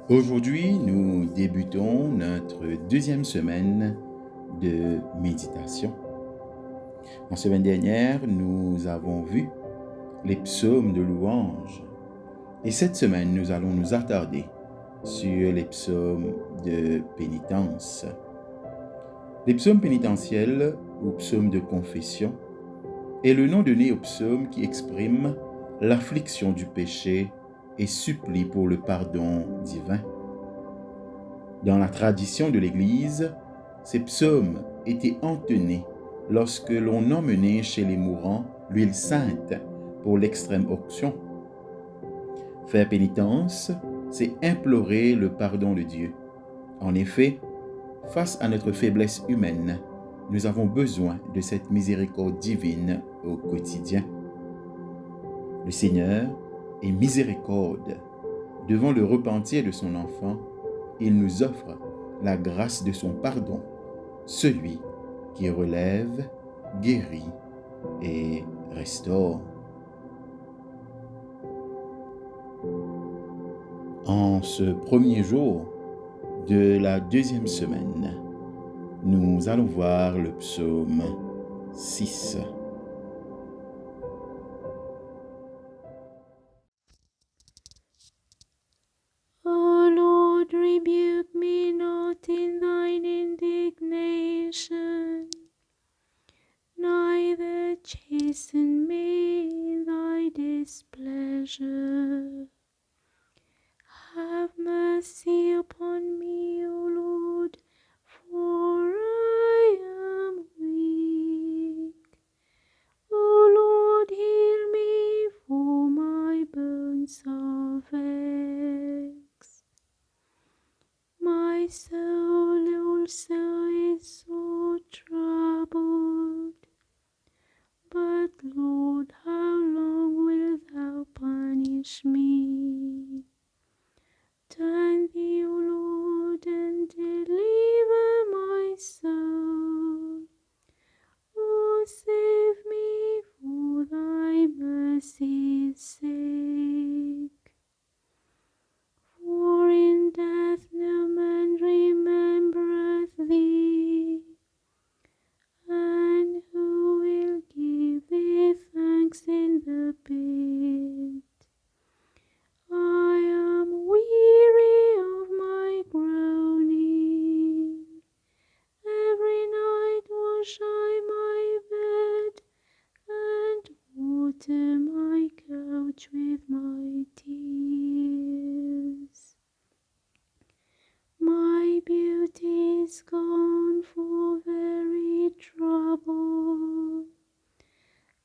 Aujourd'hui, nous débutons notre deuxième semaine de méditation. La semaine dernière, nous avons vu les psaumes de louange. Et cette semaine, nous allons nous attarder sur les psaumes de pénitence. Les psaumes pénitentiels ou psaumes de confession est le nom donné aux psaumes qui expriment l'affliction du péché et supplie pour le pardon divin. Dans la tradition de l'Église, ces psaumes étaient entonnés lorsque l'on emmenait chez les mourants l'huile sainte pour l'extrême onction. Faire pénitence, c'est implorer le pardon de Dieu. En effet, face à notre faiblesse humaine, nous avons besoin de cette miséricorde divine au quotidien. Le Seigneur est miséricorde. Devant le repentir de son enfant, il nous offre la grâce de son pardon, celui qui relève, guérit et restaure. En ce premier jour de la deuxième semaine, nous allons voir le psaume 6. O Lord, rebuke me not in thine indignation, neither chasten me in thy displeasure. Have mercy upon me, O Lord, for I am weak. O Lord, heal me, for my bones are vexed. My soul also is so troubled. But Lord, how long wilt thou punish me? Turn thee, O Lord, and deliver my soul. O save me for thy mercy's sake. For in death no man remembereth thee, and who will give thee thanks in the pit? I am weary of my groaning. Every night wash I my bed, and water my couch with my tears. My beauty is gone for very trouble,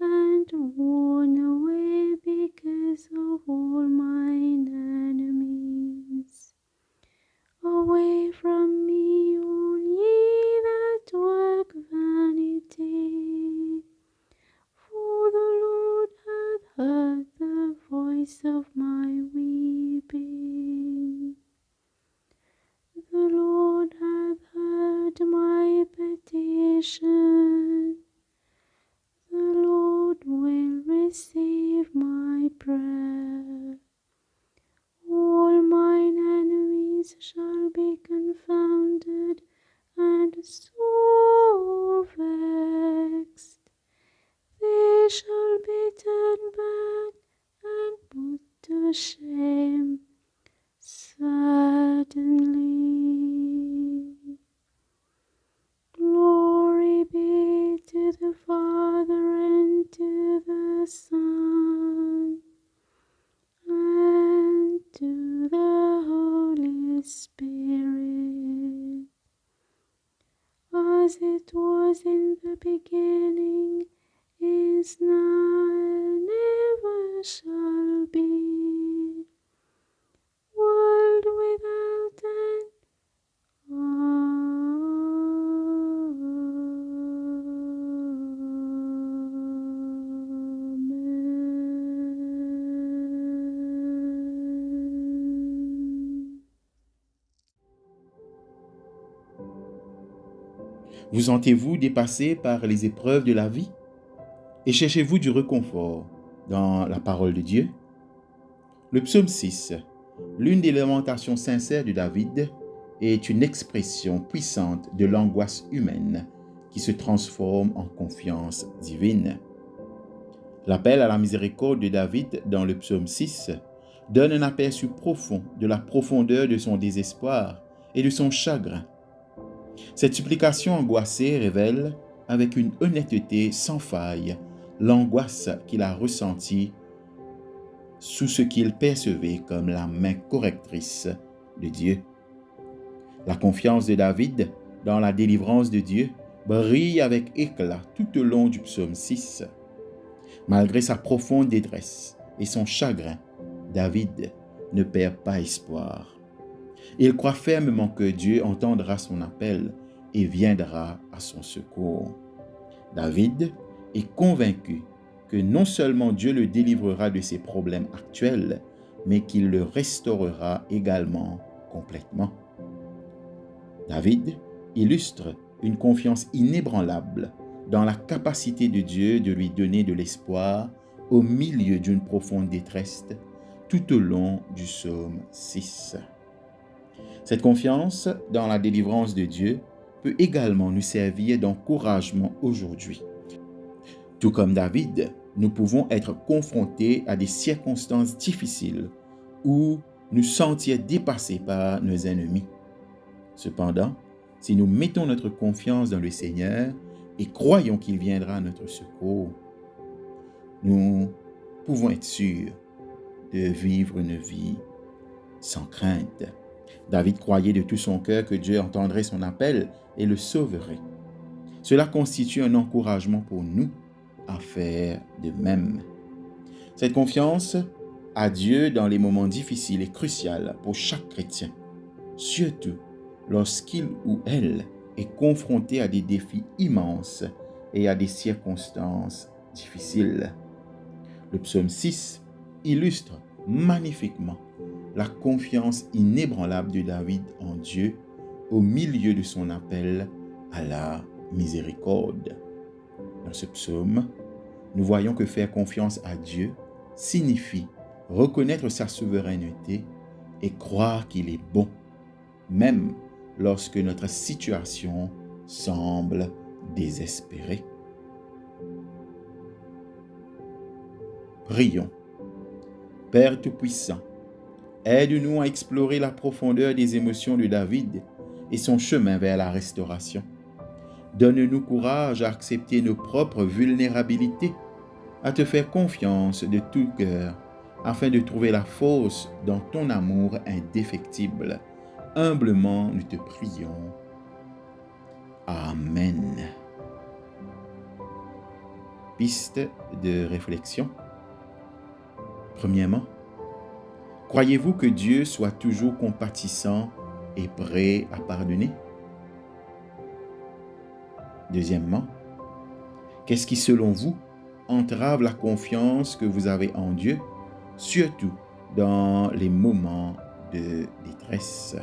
and worn away because of all mine enemies. Away from me, all ye that work vanity, for the Lord hath heard the voice of my weeping. The Lord hath heard my petition. The Lord will receive my prayer. All mine enemies shall be confounded and sore vexed. They shall be turned back and put to shame suddenly. Glory be to the Father and to the Son and to the Holy Spirit, as it was in the beginning, is now, and ever shall be, world without end. Amen. Vous sentez-vous dépassé par les épreuves de la vie? Et cherchez-vous du réconfort dans la parole de Dieu? Le psaume 6 l'une des lamentations sincères de David est une expression puissante de l'angoisse humaine qui se transforme en confiance divine. L'appel à la miséricorde de David dans le psaume 6 donne un aperçu profond de la profondeur de son désespoir et de son chagrin. Cette supplication angoissée révèle, avec une honnêteté sans faille, l'angoisse qu'il a ressentie sous ce qu'il percevait comme la main correctrice de Dieu. La confiance de David dans la délivrance de Dieu brille avec éclat tout au long du psaume 6. Malgré sa profonde détresse et son chagrin, David ne perd pas espoir. Il croit fermement que Dieu entendra son appel et viendra à son secours. David est convaincu que non seulement Dieu le délivrera de ses problèmes actuels, mais qu'il le restaurera également complètement. David illustre une confiance inébranlable dans la capacité de Dieu de lui donner de l'espoir au milieu d'une profonde détresse tout au long du psaume 6. Cette confiance dans la délivrance de Dieu peut également nous servir d'encouragement aujourd'hui. Tout comme David, nous pouvons être confrontés à des circonstances difficiles ou nous sentir dépassés par nos ennemis. Cependant, si nous mettons notre confiance dans le Seigneur et croyons qu'il viendra à notre secours, nous pouvons être sûrs de vivre une vie sans crainte. David croyait de tout son cœur que Dieu entendrait son appel et le sauverait. Cela constitue un encouragement pour nous à faire de même. Cette confiance à Dieu dans les moments difficiles est cruciale pour chaque chrétien, surtout lorsqu'il ou elle est confronté à des défis immenses et à des circonstances difficiles. Le psaume 6 illustre magnifiquement la confiance inébranlable de David en Dieu au milieu de son appel à la miséricorde. Dans ce psaume, nous voyons que faire confiance à Dieu signifie reconnaître sa souveraineté et croire qu'il est bon, même lorsque notre situation semble désespérée. Prions. Père Tout-Puissant, aide-nous à explorer la profondeur des émotions de David et son chemin vers la restauration. Donne-nous courage à accepter nos propres vulnérabilités, à te faire confiance de tout cœur, afin de trouver la force dans ton amour indéfectible. Humblement, nous te prions. Amen. Piste de réflexion. Premièrement, croyez-vous que Dieu soit toujours compatissant et prêt à pardonner? Deuxièmement, qu'est-ce qui, selon vous, entrave la confiance que vous avez en Dieu, surtout dans les moments de détresse?